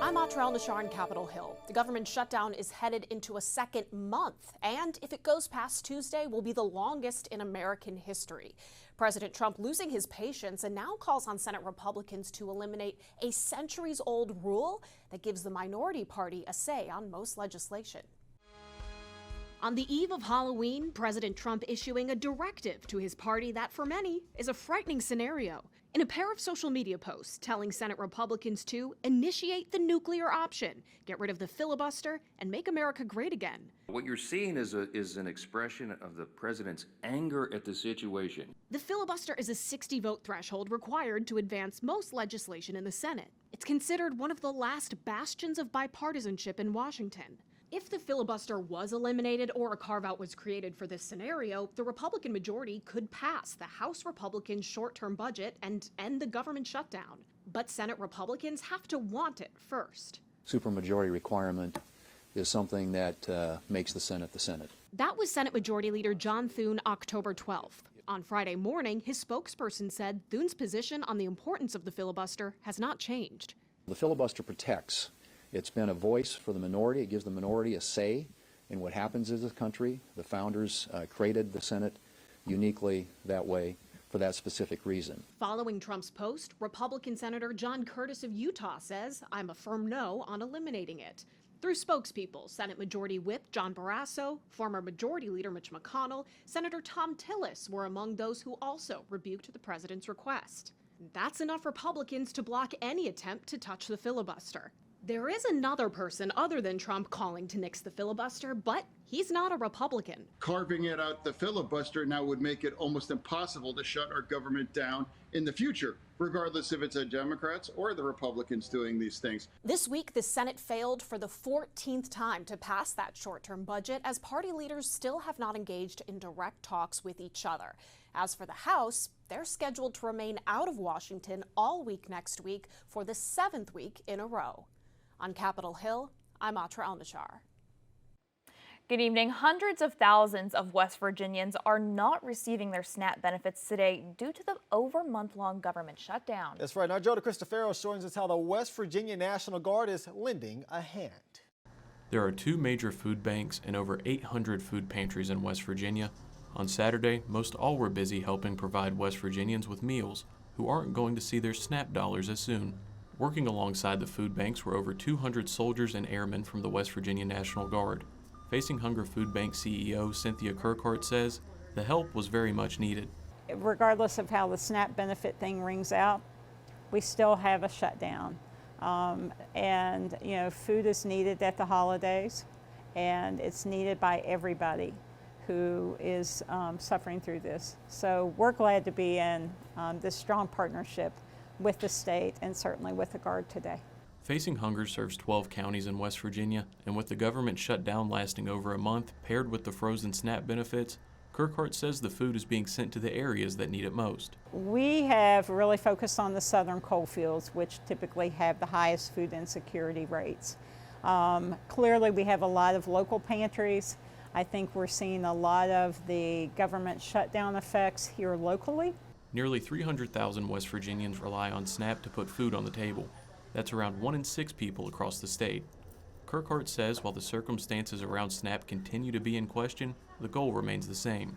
I'm Nashar in Capitol Hill. The government shutdown is headed into a second month, and if it goes past Tuesday, will be the longest in American history. President Trump losing his patience and now calls on Senate Republicans to eliminate a centuries-old rule that gives the minority party a say on most legislation. On the eve of Halloween, President Trump issuing a directive to his party that, for many, is a frightening scenario. In a pair of social media posts telling Senate Republicans to initiate the nuclear option, get rid of the filibuster, and make America great again. What you're seeing is an expression of the president's anger at the situation. The filibuster is a 60-vote threshold required to advance most legislation in the Senate. It's considered one of the last bastions of bipartisanship in Washington. If the filibuster was eliminated or a carve-out was created for this scenario, the Republican majority could pass the House Republicans' short-term budget and end the government shutdown. But Senate Republicans have to want it first. Supermajority requirement is something that makes the Senate the Senate. That was Senate Majority Leader John Thune October 12th. On Friday morning, his spokesperson said Thune's position on the importance of the filibuster has not changed. The filibuster protects. It's been a voice for the minority. It gives the minority a say in what happens in this country. The founders created the Senate uniquely that way for that specific reason. Following Trump's post, Republican Senator John Curtis of Utah says, "I'm a firm no on eliminating it." Through spokespeople, Senate Majority Whip John Barrasso, former Majority Leader Mitch McConnell, Senator Tom Tillis were among those who also rebuked the president's request. That's enough Republicans to block any attempt to touch the filibuster. There is another person other than Trump calling to nix the filibuster, but he's not a Republican. Carving it out the filibuster now would make it almost impossible to shut our government down in the future, regardless if it's the Democrats or the Republicans doing these things. This week, the Senate failed for the 14th time to pass that short-term budget, as party leaders still have not engaged in direct talks with each other. As for the House, they're scheduled to remain out of Washington all week next week for the 7th week in a row. On Capitol Hill, I'm Nashar. Good evening. Hundreds of thousands of West Virginians are not receiving their SNAP benefits today due to the over-month-long government shutdown. That's right. Now, Joe DeCristofaro is showing us how the West Virginia National Guard is lending a hand. There are 2 major food banks and over 800 food pantries in West Virginia. On Saturday, most all were busy helping provide West Virginians with meals who aren't going to see their SNAP dollars as soon. Working alongside the food banks were over 200 soldiers and airmen from the West Virginia National Guard. Facing Hunger Food Bank CEO Cynthia Kirkhart says the help was very much needed. Regardless of how the SNAP benefit thing rings out, we still have a shutdown. And food is needed at the holidays, and it's needed by everybody who is suffering through this. So we're glad to be in this strong partnership with the state and certainly with the Guard today. Facing Hunger serves 12 counties in West Virginia, and with the government shutdown lasting over a month, paired with the frozen SNAP benefits, Kirkhart says the food is being sent to the areas that need it most. We have really focused on the southern coal fields, which typically have the highest food insecurity rates. Clearly, we have a lot of local pantries. I think we're seeing a lot of the government shutdown effects here locally. Nearly 300,000 West Virginians rely on SNAP to put food on the table. That's around 1 in 6 people across the state. Kirkhart says while the circumstances around SNAP continue to be in question, the goal remains the same.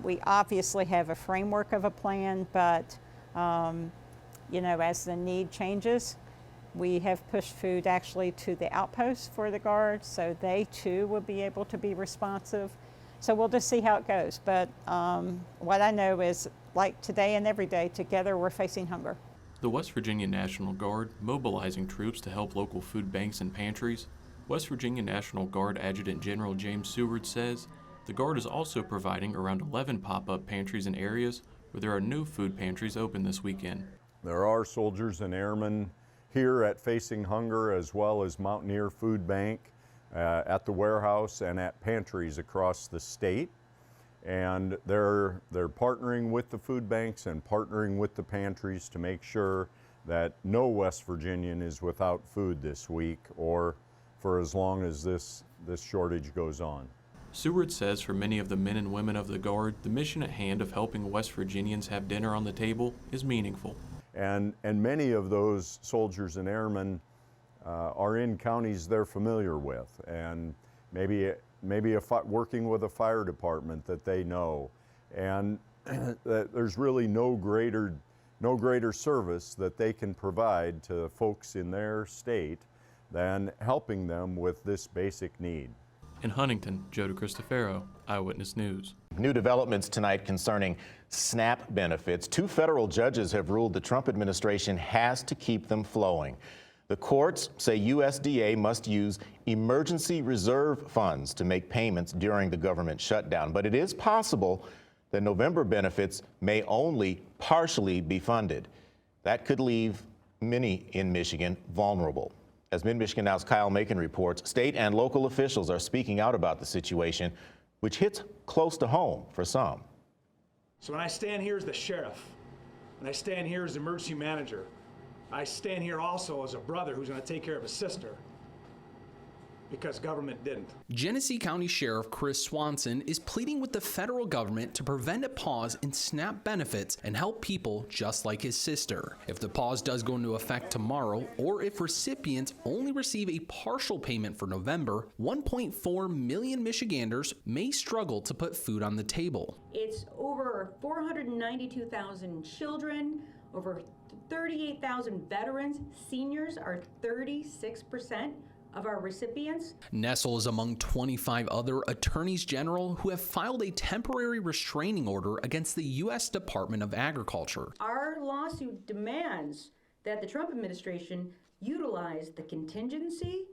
We obviously have a framework of a plan, but as the need changes, we have pushed food actually to the outposts for the Guard, so they too will be able to be responsive. So we'll just see how it goes. But what I know is, like today and every day, together we're facing hunger. The West Virginia National Guard mobilizing troops to help local food banks and pantries. West Virginia National Guard Adjutant General James Seward says the Guard is also providing around 11 pop-up pantries in areas where there are no food pantries open this weekend. There are soldiers and airmen here at Facing Hunger as well as Mountaineer Food Bank at the warehouse and at pantries across the state. And they're partnering with the food banks and partnering with the pantries to make sure that no West Virginian is without food this week or for as long as this shortage goes on. Seward says for many of the men and women of the Guard, the mission at hand of helping West Virginians have dinner on the table is meaningful. And many of those soldiers and airmen are in counties they're familiar with, and maybe working with a fire department that they know, and that there's really no greater service that they can provide to folks in their state than helping them with this basic need. In Huntington, Joe DeCristofaro, Eyewitness News. New developments tonight concerning SNAP benefits. 2 federal judges have ruled the Trump administration has to keep them flowing. The courts say USDA must use emergency reserve funds to make payments during the government shutdown. But it is possible that November benefits may only partially be funded. That could leave many in Michigan vulnerable. As Mid-Michigan Now's Kyle Macon reports, state and local officials are speaking out about the situation, which hits close to home for some. So when I stand here as the sheriff, when I stand here as the emergency manager, I stand here also as a brother who's going to take care of his sister because government didn't. Genesee County Sheriff Chris Swanson is pleading with the federal government to prevent a pause in SNAP benefits and help people just like his sister. If the pause does go into effect tomorrow, or if recipients only receive a partial payment for November, 1.4 million Michiganders may struggle to put food on the table. It's over 492,000 children, over 38,000 veterans. Seniors are 36% of our recipients. Nessel is among 25 other attorneys general who have filed a temporary restraining order against the U.S. Department of Agriculture. Our lawsuit demands that the Trump administration utilize the contingency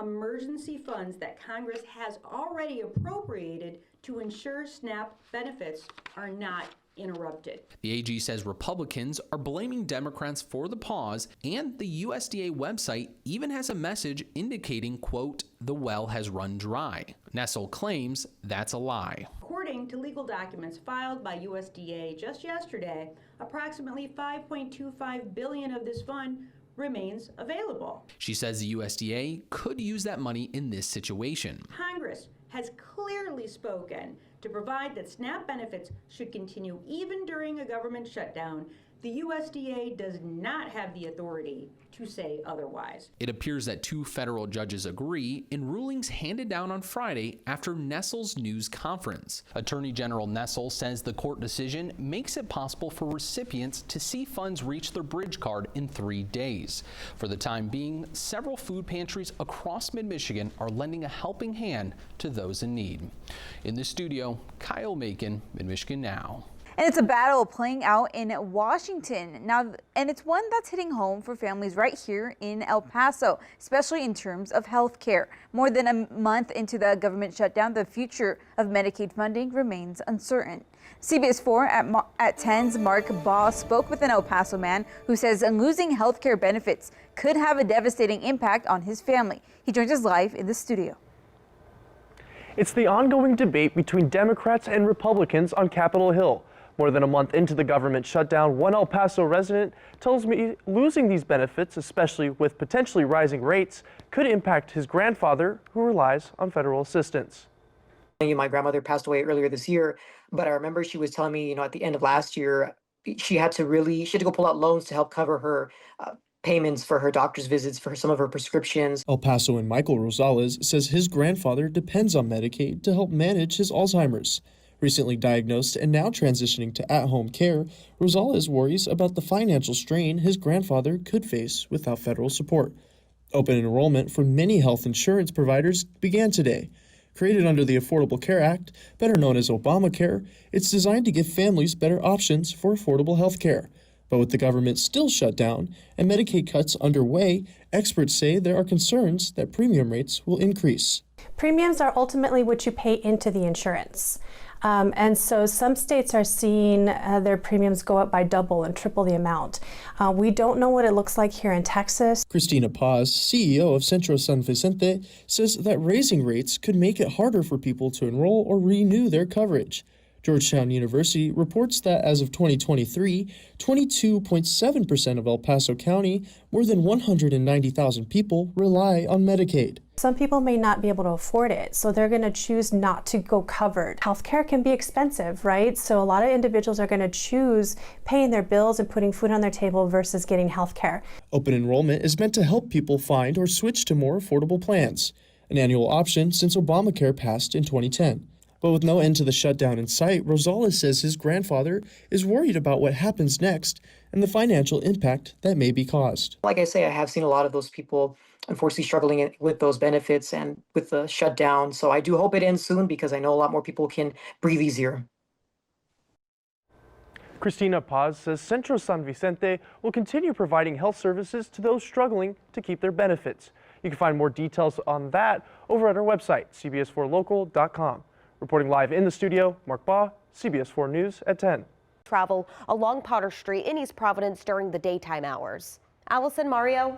emergency funds that Congress has already appropriated to ensure SNAP benefits are not interrupted. The AG says Republicans are blaming Democrats for the pause, and the USDA website even has a message indicating, quote, the well has run dry. Nessel claims that's a lie. According to legal documents filed by USDA just yesterday, approximately $5.25 billion of this fund remains available. She says the USDA could use that money in this situation. Congress has clearly spoken to provide that SNAP benefits should continue even during a government shutdown. The USDA does not have the authority to say otherwise. It appears that 2 federal judges agree in rulings handed down on Friday after Nessel's news conference. Attorney General Nessel says the court decision makes it possible for recipients to see funds reach their bridge card in 3 days. For the time being, several food pantries across mid-Michigan are lending a helping hand to those in need. In the studio, Kyle Macon, Mid-Michigan Now. And it's a battle playing out in Washington now, and it's one that's hitting home for families right here in El Paso, especially in terms of health care. More than a month into the government shutdown, the future of Medicaid funding remains uncertain. CBS 4 at 10's Mark Baugh spoke with an El Paso man who says losing health care benefits could have a devastating impact on his family. He joins us live in the studio. It's the ongoing debate between Democrats and Republicans on Capitol Hill. More than a month into the government shutdown, one El Paso resident tells me losing these benefits, especially with potentially rising rates, could impact his grandfather, who relies on federal assistance. My grandmother passed away earlier this year, but I remember she was telling me, at the end of last year, she had to go pull out loans to help cover her payments for her doctor's visits, for some of her prescriptions. El Pasoan Michael Rosales says his grandfather depends on Medicaid to help manage his Alzheimer's. Recently diagnosed and now transitioning to at-home care, Rosales worries about the financial strain his grandfather could face without federal support. Open enrollment for many health insurance providers began today. Created under the Affordable Care Act, better known as Obamacare, it's designed to give families better options for affordable health care. But with the government still shut down and Medicaid cuts underway, experts say there are concerns that premium rates will increase. Premiums are ultimately what you pay into the insurance. And so some states are seeing their premiums go up by double and triple the amount. We don't know what it looks like here in Texas. Christina Paz, CEO of Centro San Vicente, says that raising rates could make it harder for people to enroll or renew their coverage. Georgetown University reports that as of 2023, 22.7% of El Paso County, more than 190,000 people, rely on Medicaid. Some people may not be able to afford it, so they're going to choose not to go covered. Healthcare can be expensive, right? So a lot of individuals are going to choose paying their bills and putting food on their table versus getting healthcare. Open enrollment is meant to help people find or switch to more affordable plans, an annual option since Obamacare passed in 2010. But with no end to the shutdown in sight, Rosales says his grandfather is worried about what happens next and the financial impact that may be caused. Like I say, I have seen a lot of those people unfortunately struggling with those benefits and with the shutdown. So I do hope it ends soon because I know a lot more people can breathe easier. Cristina Paz says Centro San Vicente will continue providing health services to those struggling to keep their benefits. You can find more details on that over at our website, cbs4local.com. Reporting live in the studio, Mark Baugh, CBS 4 News at 10. Travel along Potter Street in East Providence during the daytime hours. Allison, Mario.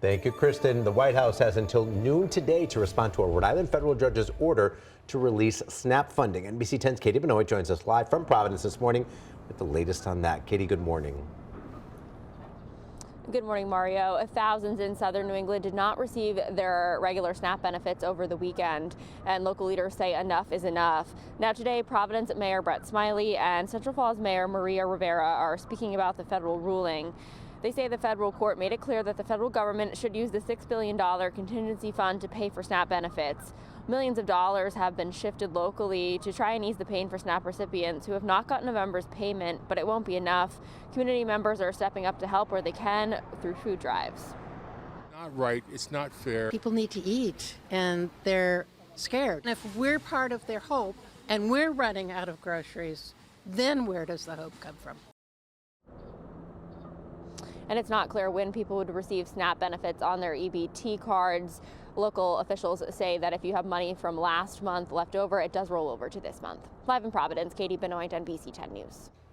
Thank you, Kristen. The White House has until noon today to respond to a Rhode Island federal judge's order to release SNAP funding. NBC 10's Katie Benoit joins us live from Providence this morning with the latest on that. Katie, good morning. Good morning, Mario. Thousands in southern New England did not receive their regular SNAP benefits over the weekend, and local leaders say enough is enough. Now today, Providence Mayor Brett Smiley and Central Falls Mayor Maria Rivera are speaking about the federal ruling. They say the federal court made it clear that the federal government should use the $6 billion contingency fund to pay for SNAP benefits. Millions of dollars have been shifted locally to try and ease the pain for SNAP recipients who have not gotten November's payment, but it won't be enough. Community members are stepping up to help where they can through food drives. Not right, it's not fair. People need to eat and they're scared. And if we're part of their hope and we're running out of groceries, then where does the hope come from? And it's not clear when people would receive SNAP benefits on their EBT cards. Local officials say that if you have money from last month left over, it does roll over to this month. Live in Providence, Katie Benoit, NBC 10 News.